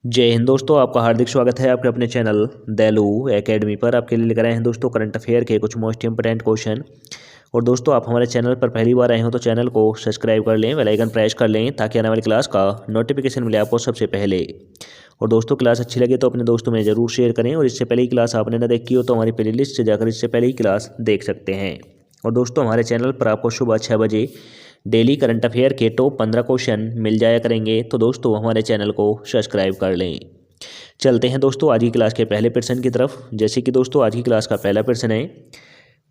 जय हिंद दोस्तों, आपका हार्दिक स्वागत है आपके अपने चैनल दैलू एकेडमी पर। आपके लिए लेकर आए हैं दोस्तों करंट अफेयर के कुछ मोस्ट इंपोर्टेंट क्वेश्चन। और दोस्तों, आप हमारे चैनल पर पहली बार आए हो तो चैनल को सब्सक्राइब कर लें, बेल आइकन प्रेस कर लें ताकि आने वाली क्लास का नोटिफिकेशन मिले आपको सबसे पहले। और दोस्तों, क्लास अच्छी लगे तो अपने दोस्तों में ज़रूर शेयर करें। और इससे पहले ही क्लास आपने ना देखी हो तो हमारी प्लेलिस्ट से जाकर इससे पहले ही क्लास देख सकते हैं। और दोस्तों, हमारे चैनल पर आपको सुबह 6 बजे डेली करंट अफेयर के टॉप 15 क्वेश्चन मिल जाया करेंगे। तो दोस्तों, हमारे चैनल को सब्सक्राइब कर लें। चलते हैं दोस्तों आज की क्लास के पहले प्रश्न की तरफ। जैसे कि दोस्तों, आज की क्लास का पहला प्रश्न है,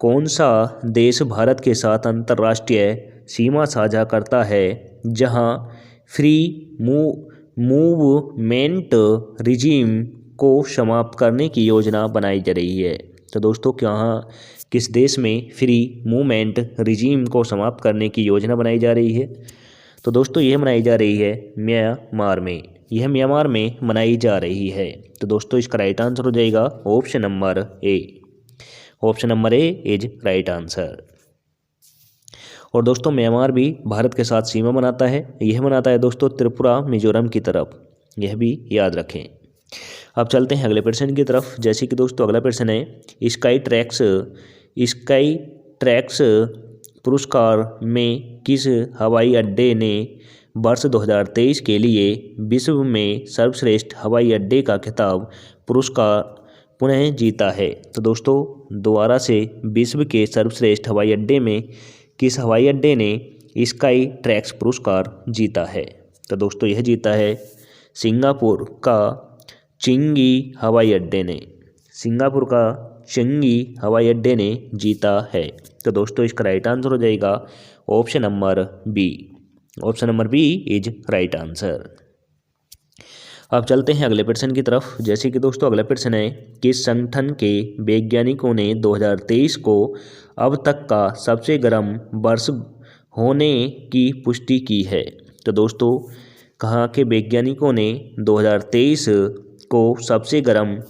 कौन सा देश भारत के साथ अंतर्राष्ट्रीय सीमा साझा करता है जहां फ्री मूवमेंट रिजीम को समाप्त करने की योजना बनाई जा रही है। तो दोस्तों, किस देश में फ्री मूवमेंट रिजीम को समाप्त करने की योजना बनाई जा रही है? तो दोस्तों, यह बनाई जा रही है म्यांमार में। यह म्यांमार में मनाई जा रही है। तो दोस्तों, इसका राइट आंसर हो जाएगा option number A. Option number A is right answer. और दोस्तों, म्यांमार भी भारत के साथ सीमा बनाता है। यह बनाता है दोस्तों त्रिपुरा मिजोरम की तरफ, यह भी याद रखें। अब चलते हैं अगले प्रश्न की तरफ। जैसे कि दोस्तों, अगला प्रश्न है, स्काई ट्रैक्स पुरस्कार में किस हवाई अड्डे ने वर्ष 2023 के लिए विश्व में सर्वश्रेष्ठ हवाई अड्डे का खिताब पुरस्कार पुनः जीता है? तो दोस्तों, दोबारा से विश्व के सर्वश्रेष्ठ हवाई अड्डे में किस हवाई अड्डे ने स्काई ट्रैक्स पुरस्कार जीता है? तो दोस्तों, यह जीता है सिंगापुर का चिंगी हवाई अड्डे ने। सिंगापुर का चिंगी हवाई अड्डे ने जीता है। तो दोस्तों, इसका राइट आंसर हो जाएगा option number B. Option number B is right answer. अब चलते हैं अगले प्रश्न की तरफ। जैसे कि दोस्तों, अगला प्रश्न है, किस संगठन के वैज्ञानिकों ने 2023 को अब तक का सबसे गर्म वर्ष होने की पुष्टि की है? तो दोस्तों, कहाँ के वैज्ञानिकों ने 2023 को सबसे गर्म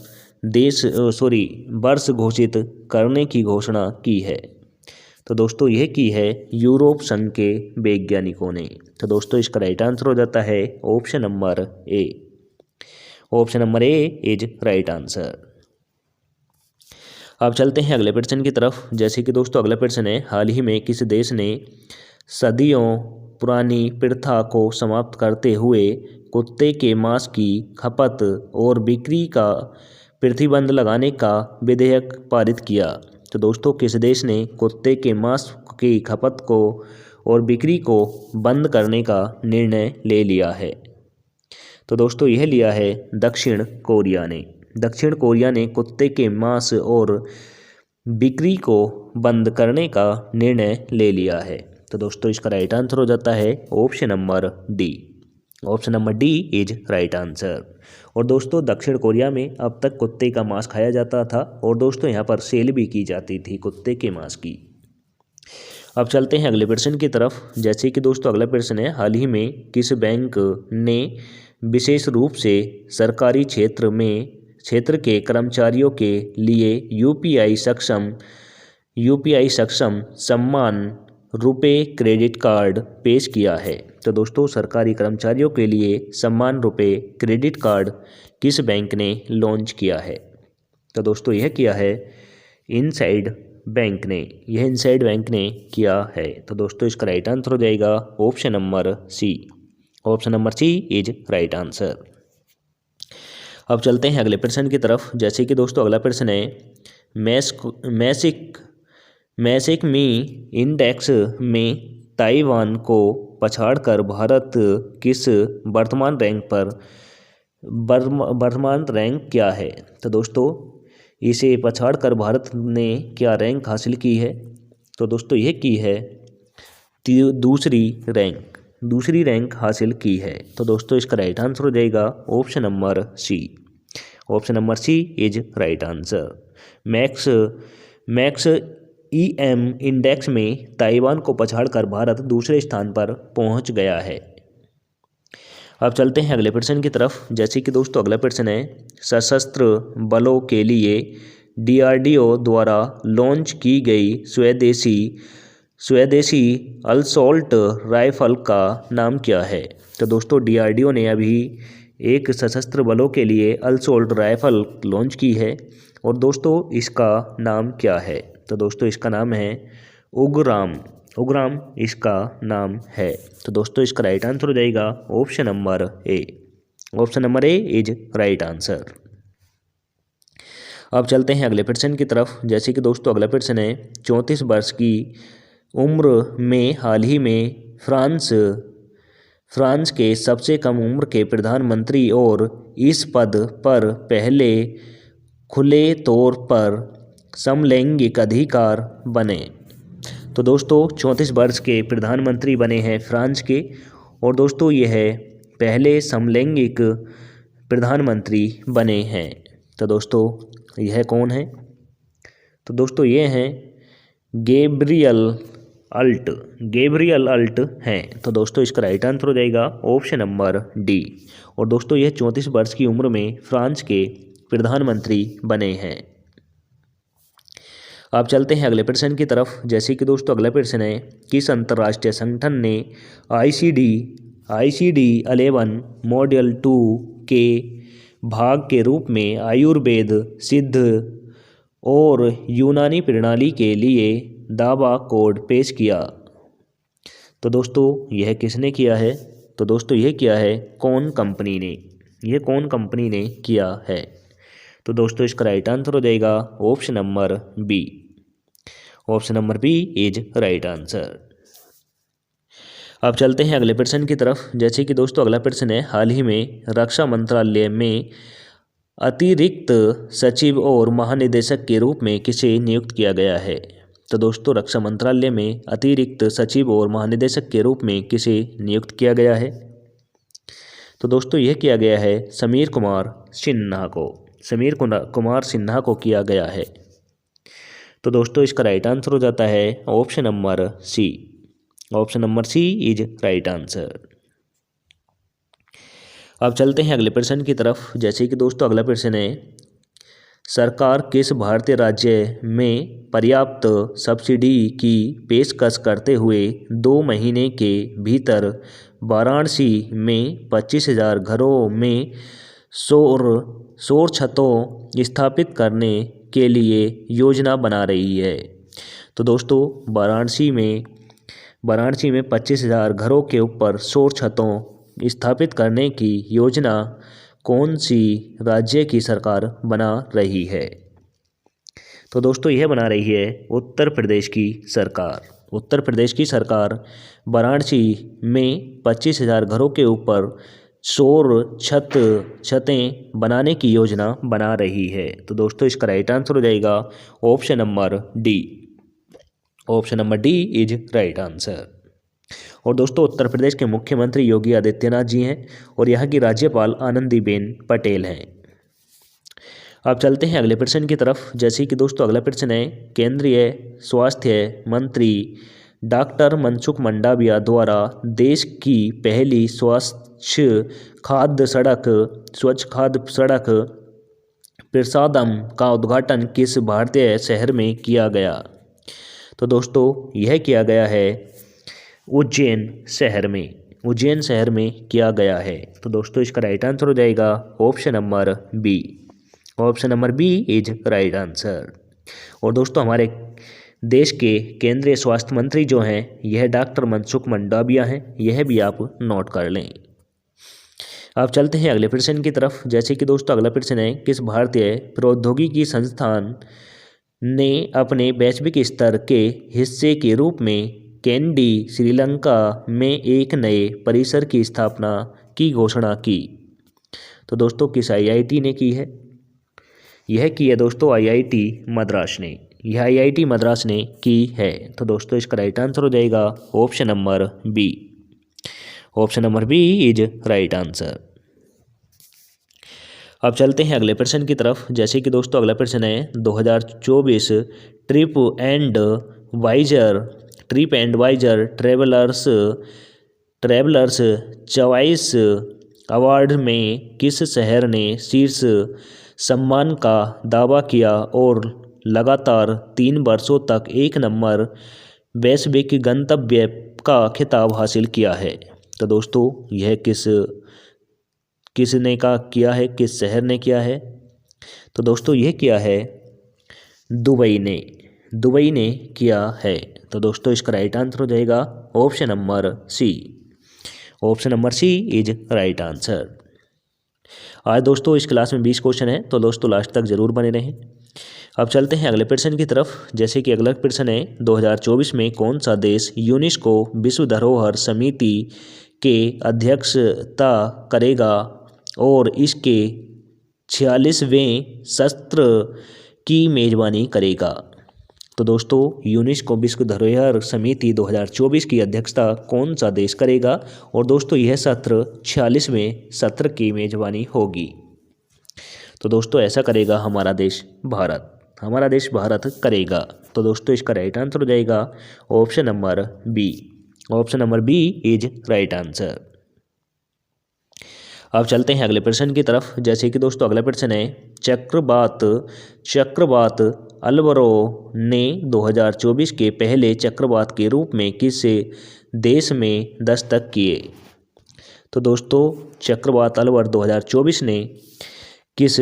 वर्ष घोषित करने की घोषणा की है? तो दोस्तों, यह की है यूरोप संघ के वैज्ञानिकों ने। तो दोस्तों, इसका राइट आंसर हो जाता है option number A. Option number A is right answer. अब चलते हैं अगले प्रश्न की तरफ। जैसे कि दोस्तों, अगला प्रश्न है, हाल ही में किस देश ने सदियों पुरानी प्रथा को समाप्त करते हुए कुत्ते के मांस की खपत और बिक्री का प्रतिबंध लगाने का विधेयक पारित किया? तो दोस्तों, किस देश ने कुत्ते के मांस की खपत को और बिक्री को बंद करने का निर्णय ले लिया है? तो दोस्तों, यह लिया है दक्षिण कोरिया ने। दक्षिण कोरिया ने कुत्ते के मांस और बिक्री को बंद करने का निर्णय ले लिया है। तो दोस्तों, इसका राइट आंसर हो जाता है option number D. Option number D is right answer. और दोस्तों, दक्षिण कोरिया में अब तक कुत्ते का मांस खाया जाता था और दोस्तों यहाँ पर सेल भी की जाती थी कुत्ते के मांस की। अब चलते हैं अगले प्रश्न की तरफ। जैसे कि दोस्तों, अगला प्रश्न है, हाल ही में किस बैंक ने विशेष रूप से सरकारी क्षेत्र के कर्मचारियों के लिए यूपीआई सक्षम सम्मान रुपए क्रेडिट कार्ड पेश किया है? तो दोस्तों, सरकारी कर्मचारियों के लिए सम्मान रुपए क्रेडिट कार्ड किस बैंक ने लॉन्च किया है? तो दोस्तों, यह किया है इनसाइड बैंक ने। यह इनसाइड बैंक ने किया है। तो दोस्तों, इसका राइट आंसर हो जाएगा option number C. Option number C is right answer. अब चलते हैं अगले प्रश्न की तरफ। जैसे कि दोस्तों, अगला प्रश्न है, मैसिक मी इंडेक्स में ताइवान को पछाड़कर भारत किस वर्तमान रैंक क्या है? तो दोस्तों, इसे पछाड़कर भारत ने क्या रैंक हासिल की है? तो दोस्तों, यह की है दूसरी रैंक हासिल की है। तो दोस्तों, इसका राइट आंसर हो जाएगा option number C. Option number C is right answer. Max EM index में ताइवान को पछाड़कर भारत दूसरे स्थान पर पहुंच गया है। अब चलते हैं अगले प्रश्न की तरफ। जैसे कि दोस्तों, अगला प्रश्न है, सशस्त्र बलों के लिए डीआरडीओ द्वारा लॉन्च की गई स्वदेशी असॉल्ट राइफल का नाम क्या है? तो दोस्तों, डीआरडीओ ने अभी एक सशस्त्र बलों के लिए असॉल्ट राइफल लॉन्च की है और दोस्तों इसका नाम क्या है? तो दोस्तों इसका नाम है उग्राम। उग्राम इसका नाम है। तो दोस्तों इसका राइट आंसर हो जाएगा option number A. Option number A is right answer. अब चलते हैं अगले प्रश्न की तरफ। जैसे कि दोस्तों अगला प्रश्न है 34 वर्ष की उम्र में हाल ही में फ्रांस के सबसे कम उम्र के प्रधानमंत्री और इस पद पर पहले खुले तौर पर समलैंगिक अधिकार बने। तो दोस्तों 34 वर्ष के प्रधानमंत्री बने हैं फ्रांस के और दोस्तों यह पहले समलैंगिक प्रधानमंत्री बने हैं। तो दोस्तों यह कौन है? तो दोस्तों ये हैं गैब्रियल अल्ट हैं। तो दोस्तों इसका राइट आंसर हो जाएगा ऑप्शन नंबर डी। और दोस्तों यह 34 वर्ष की उम्र में फ्रांस के प्रधानमंत्री बने हैं। अब चलते हैं अगले प्रश्न की तरफ। जैसे कि दोस्तों अगला प्रश्न है किस अंतर्राष्ट्रीय संगठन ने आईसीडी 11 मॉड्यूल 2 के भाग के रूप में आयुर्वेद, सिद्ध और यूनानी प्रणाली के लिए दावा कोड पेश किया? तो दोस्तों यह किसने किया है? तो दोस्तों यह किया है कौन कंपनी ने? यह कौन कंपनी ने किया है? तो दोस्तों इसका राइट आंसर हो जाएगा option number B. Option number B is right answer. अब चलते हैं अगले प्रश्न की तरफ। जैसे कि दोस्तों अगला प्रश्न है हाल ही में रक्षा मंत्रालय में अतिरिक्त सचिव और महानिदेशक के रूप में किसे नियुक्त किया गया है? तो दोस्तों रक्षा मंत्रालय में अतिरिक्त सचिव और महानिदेशक के रूप में किसे नियुक्त किया गया है? तो दोस्तों यह किया गया है समीर कुमार सिन्हा को। समीर कुमार सिन्हा को किया गया है। तो दोस्तों इसका राइट आंसर हो जाता है option number C. Option number C is right answer. अब चलते हैं अगले प्रश्न की तरफ। जैसे कि दोस्तों अगला प्रश्न है सरकार किस भारतीय राज्य में पर्याप्त सब्सिडी की पेशकश करते हुए 2 महीने के भीतर वाराणसी में 25,000 घरों में सौर छतों स्थापित करने के लिए योजना बना रही है? तो दोस्तों वाराणसी में 25,000 घरों के ऊपर सौर छतों स्थापित करने की योजना कौन सी राज्य की सरकार बना रही है? तो दोस्तों यह बना रही है उत्तर प्रदेश की सरकार। उत्तर प्रदेश की सरकार वाराणसी में 25,000 घरों के ऊपर सौर छतें बनाने की योजना बना रही है। तो दोस्तों इसका राइट आंसर हो जाएगा option number D. Option number D is right answer. और दोस्तों उत्तर प्रदेश के मुख्यमंत्री योगी आदित्यनाथ जी हैं और यहाँ की राज्यपाल आनंदीबेन पटेल हैं। अब चलते हैं अगले प्रश्न की तरफ। जैसे कि दोस्तों अगला प्रश्न है केंद्रीय स्वास्थ्य मंत्री डॉक्टर मनसुख मंडाविया द्वारा देश की पहली स्वच्छ खाद्य सड़क प्रसादम का उद्घाटन किस भारतीय शहर में किया गया? तो दोस्तों यह किया गया है उज्जैन शहर में किया गया है। तो दोस्तों इसका राइट आंसर हो जाएगा option number B. Option number B is right answer. और दोस्तों हमारे देश के केंद्रीय स्वास्थ्य मंत्री जो हैं यह डॉक्टर मनसुख मंडाविया हैं, यह भी आप नोट कर लें। अब चलते हैं अगले प्रश्न की तरफ। जैसे कि दोस्तों अगला प्रश्न है किस भारतीय प्रौद्योगिकी संस्थान ने अपने वैश्विक स्तर के हिस्से के रूप में कैंडी श्रीलंका में एक नए परिसर की स्थापना की घोषणा की? तो दोस्तों किस आईआईटी ने की है? यह की है दोस्तों आईआईटी मद्रास ने। यह आईआईटी मद्रास ने की है। तो दोस्तों इसका राइट आंसर हो जाएगा option number B. Option number B is right answer. अब चलते हैं अगले प्रश्न की तरफ। जैसे कि दोस्तों अगला प्रश्न है 2024 Tripadvisor travellers choice award में किस शहर ने शीर्ष सम्मान का दावा किया और लगातार 3 वर्षों तक 1 नंबर वैश्विक गंतव्य का खिताब हासिल किया है? तो दोस्तों यह किसने का किया है, किस शहर ने किया है? तो दोस्तों यह किया है दुबई ने किया है। तो दोस्तों इसका राइट आंसर हो जाएगा option number C. Option number C is right answer. आज दोस्तों इस क्लास में 20 क्वेश्चन है, तो दोस्तों लास्ट तक जरूर बने रहें। अब चलते हैं अगले प्रश्न की तरफ। जैसे कि अगला प्रश्न है, 2024 में कौन सा देश यूनेस्को विश्व धरोहर समिति के अध्यक्षता करेगा और इसके 46वें सत्र की मेजबानी करेगा? तो दोस्तों यूनेस्को विश्व धरोहर समिति 2024 की अध्यक्षता कौन सा देश करेगा और दोस्तों यह सत्र 46वें सत्र की मेजबानी होगी? तो दोस्तों ऐसा करेगा हमारा देश भारत करेगा। तो दोस्तों इसका राइट आंसर हो जाएगा option number B. Option number B is right answer. अब चलते हैं अगले प्रश्न की तरफ। जैसे कि दोस्तों अगला प्रश्न है, चक्रवात अलवरो ने 2024 के पहले चक्रवात के रूप में किस देश में दस्तक किए? तो दोस्तों चक्रवात अलवर 2024 ने किस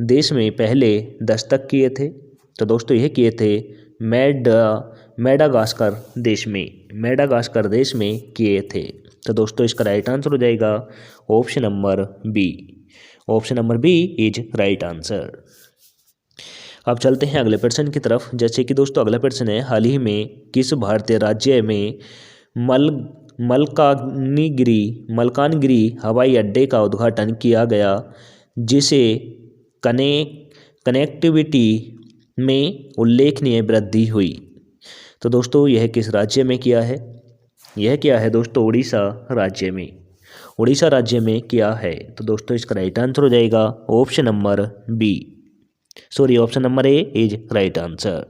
देश में पहले दस्तक किए थे? तो दोस्तों यह किए थे मेडागास्कर देश में किए थे। तो दोस्तों इसका राइट आंसर हो जाएगा option number B. Option number B is right answer. अब चलते हैं अगले प्रश्न की तरफ। जैसे कि दोस्तों अगला प्रश्न है, हाल ही में किस भारतीय राज्य में मलकानगिरी हवाई अड्डे का उद्घाटन किया गया जिसे कनेक्टिविटी में उल्लेखनीय वृद्धि हुई? तो दोस्तों यह किस राज्य में किया है? यह किया है दोस्तों उड़ीसा राज्य में किया है। तो दोस्तों इसका राइट आंसर हो जाएगा option number A is right answer.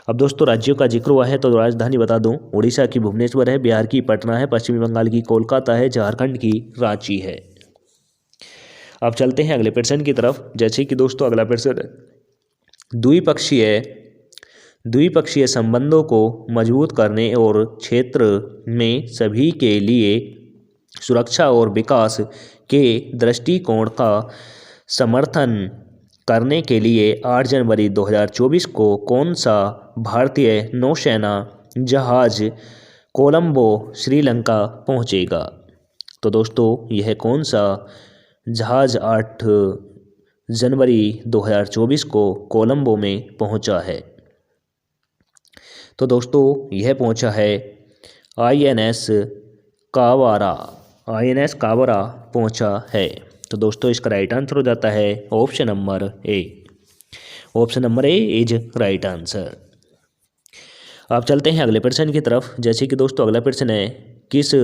अब दोस्तों राज्यों का जिक्र हुआ है तो राजधानी बता दूं, उड़ीसा की भुवनेश्वर है, बिहार की पटना है, पश्चिमी बंगाल की कोलकाता है, झारखंड की रांची है। अब चलते हैं अगले प्रश्न की तरफ। जैसे कि दोस्तों अगला प्रश्न द्विपक्षीय संबंधों को मजबूत करने और क्षेत्र में सभी के लिए सुरक्षा और विकास के दृष्टिकोण का समर्थन करने के लिए 8 जनवरी 2024 को कौन सा भारतीय नौसेना जहाज कोलंबो श्रीलंका पहुंचेगा? तो दोस्तों यह कौन सा जहाज 8 जनवरी 2024 को कोलंबो में पहुंचा है? तो दोस्तों यह पहुंचा है INS कावारा पहुंचा है। तो दोस्तों इसका राइट आंसर हो जाता है option number A. Option number A is right answer. अब चलते हैं अगले प्रश्न की तरफ। जैसे कि दोस्तों अगला प्रश्न है, किस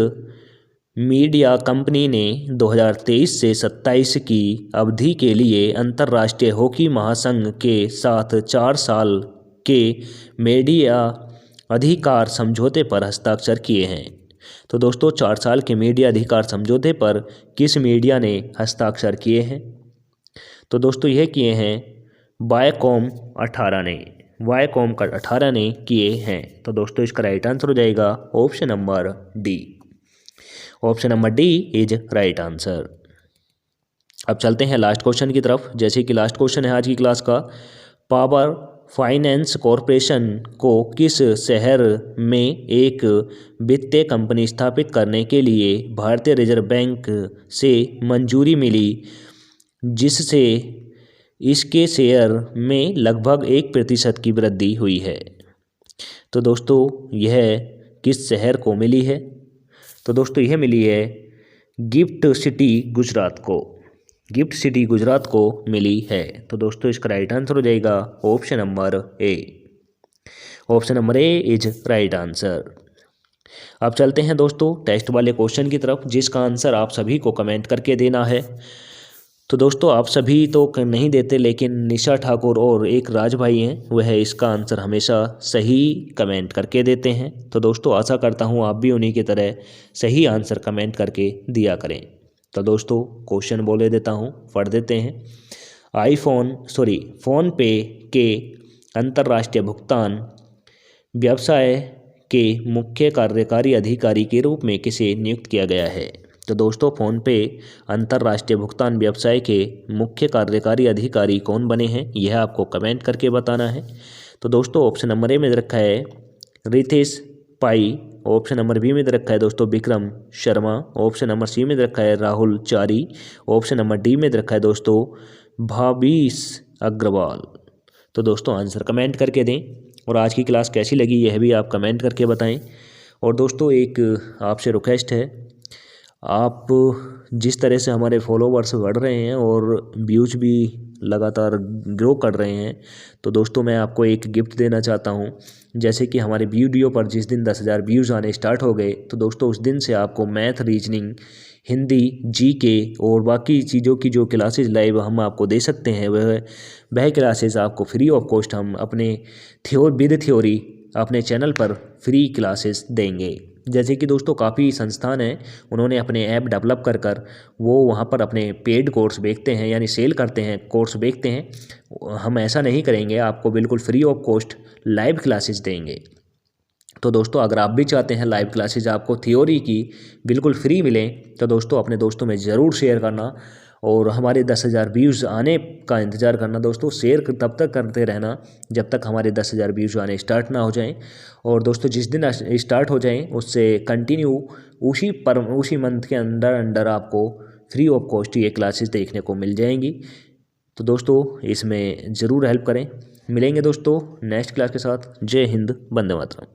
मीडिया कंपनी ने 2023 से 27 की अवधि के लिए अंतर्राष्ट्रीय हॉकी महासंघ के साथ 4 साल के मीडिया अधिकार समझौते पर हस्ताक्षर किए हैं? तो दोस्तों 4 साल के मीडिया अधिकार समझौते पर किस मीडिया ने हस्ताक्षर किए हैं? तो दोस्तों यह किए हैं वायाकॉम 18 ने किए हैं। तो दोस्तों इसका राइट आंसर हो जाएगा option number D. Option number D is right answer. अब चलते हैं लास्ट क्वेश्चन की तरफ। जैसे कि लास्ट क्वेश्चन है आज की क्लास का, पावर फाइनेंस कॉरपोरेशन को किस शहर में एक वित्तीय कंपनी स्थापित करने के लिए भारतीय रिजर्व बैंक से मंजूरी मिली जिससे इसके शेयर में लगभग 1% की वृद्धि हुई है? तो दोस्तों यह किस शहर को मिली है? तो दोस्तों यह मिली है गिफ्ट सिटी गुजरात को मिली है। तो दोस्तों इसका राइट आंसर हो जाएगा option number A. Option number A is right answer. अब चलते हैं दोस्तों टेस्ट वाले क्वेश्चन की तरफ, जिसका आंसर आप सभी को कमेंट करके देना है। तो दोस्तों आप सभी तो नहीं देते, लेकिन निशा ठाकुर और एक राज भाई हैं, वह इसका आंसर हमेशा सही कमेंट करके देते हैं। तो दोस्तों आशा करता हूँ आप भी उन्हीं की तरह सही आंसर कमेंट करके दिया करें। तो दोस्तों क्वेश्चन बोले देता हूँ, पढ़ देते हैं। फ़ोन पे के अंतर्राष्ट्रीय भुगतान व्यवसाय के मुख्य कार्यकारी अधिकारी के रूप में किसे नियुक्त किया गया है? तो दोस्तों फ़ोनपे अंतर्राष्ट्रीय भुगतान व्यवसाय के मुख्य कार्यकारी अधिकारी कौन बने हैं, यह आपको कमेंट करके बताना है। तो दोस्तों ऑप्शन नंबर ए में दे रखा है Ritesh Pai, option number B में दे रखा है दोस्तों Vikram Sharma, option number C में दे रखा है Rahul Chari, option number D में दे रखा है दोस्तों भावेश अग्रवाल। तो दोस्तों आंसर कमेंट करके दें और आज की क्लास कैसी लगी यह भी आप कमेंट करके बताएं। और दोस्तों एक आपसे रिक्वेस्ट है, आप जिस तरह से हमारे फॉलोवर्स बढ़ रहे हैं और व्यूज भी लगातार ग्रो कर रहे हैं, तो दोस्तों मैं आपको एक गिफ्ट देना चाहता हूं। जैसे कि हमारे वीडियो पर जिस दिन 10,000 व्यूज़ आने स्टार्ट हो गए, तो दोस्तों उस दिन से आपको मैथ, रीजनिंग, हिंदी, जीके और बाकी चीज़ों की जो क्लासेस लाइव हम आपको दे सकते हैं वह क्लासेस आपको फ्री ऑफ कॉस्ट हम अपने विद थ्योरी अपने चैनल पर फ्री क्लासेस देंगे। जैसे कि दोस्तों काफ़ी संस्थान हैं, उन्होंने अपने ऐप डेवलप कर वो वहाँ पर अपने पेड कोर्स बेचते हैं, यानी सेल करते हैं, कोर्स बेचते हैं। हम ऐसा नहीं करेंगे, आपको बिल्कुल free of cost live classes देंगे। तो दोस्तों अगर आप भी चाहते हैं लाइव क्लासेज आपको थ्योरी की बिल्कुल फ्री मिलें, तो दोस्तों अपने दोस्तों में ज़रूर शेयर करना और हमारे 10,000 व्यूज़ आने का इंतज़ार करना। दोस्तों शेयर तब तक करते रहना जब तक हमारे 10,000 व्यूज़ आने स्टार्ट ना हो जाएं। और दोस्तों जिस दिन स्टार्ट हो जाएं उससे कंटिन्यू उसी मंथ के अंदर आपको फ्री ऑफ कॉस्ट ये क्लासेस देखने को मिल जाएंगी। तो दोस्तों इसमें ज़रूर हेल्प करें। मिलेंगे दोस्तों नेक्स्ट क्लास के साथ। जय हिंद, वंदे मातरम।